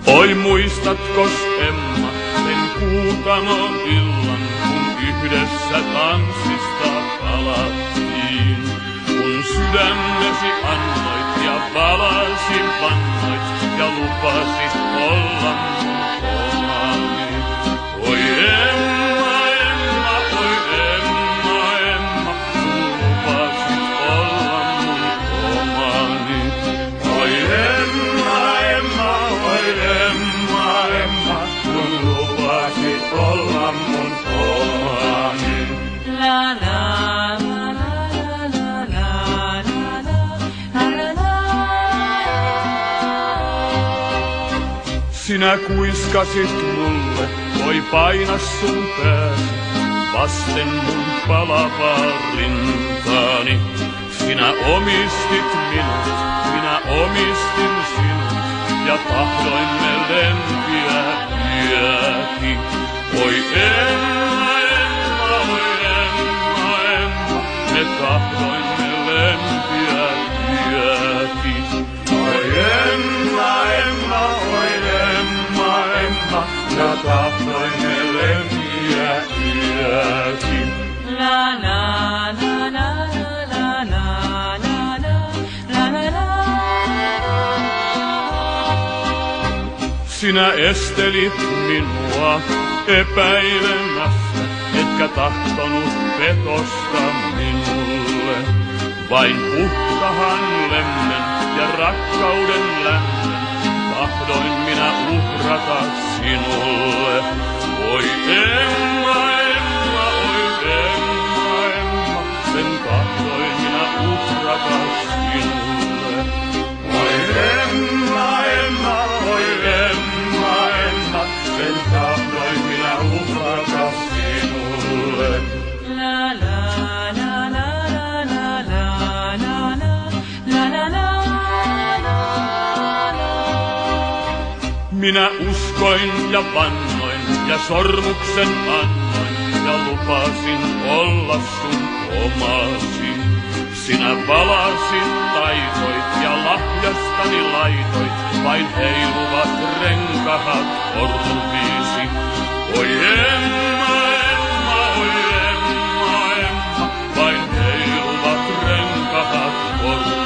Oi muistatkos Emma sen kuutamo-illan, kun yhdessä tanssista palattiin? Kun sydämesi annoit ja valasi vannoit ja lupasit olla mun omani. Oi Emma, Emma, oi Emma, Emma, sun lupasit olla mun omani. Oi Emma, Emma, oi Emma, Emma, sun lupasit olla mun omani. La la la la la la la. Sinä kuiskasit mulle, oi paina sun pääsi, vasten mun palavaa rintaani. Sinä omistit minut, minä omistin sinut, ja tahdoimme lempiä yöki. Oi Emma, Emma, oi Emma, Emma, me tahdoimme lempiä yöki. Oi Emma, Emma, oi Emma, Emma, ja tahdoimme lempiä yöki. La la la la la la la la la la. Sinä estelit minua epäilemästä, etkä tahtonut petosta minulle. Vain puhtahan lemmen ja rakkauden lämmön tahdoin minä uhrata sinulle. Oi Emma, Emma, oi Emma, Emma, sen tahdoin minä uhrata sinulle. Oi Emma, Emma, oi Emma, Emma, sen tahdoin minä uhrata sinulle. La la la la la la la la la la. Minä uskoin ja vannoin ja sormuksen annoin ja lupasin olla sun omasi. Sinä valasit taitoit ja lahjastani laitoit, vain heiluvat renkahat korviisi. Oi Emma, Emma, oi Emma, Emma, vain heiluvat renkahat korviisi.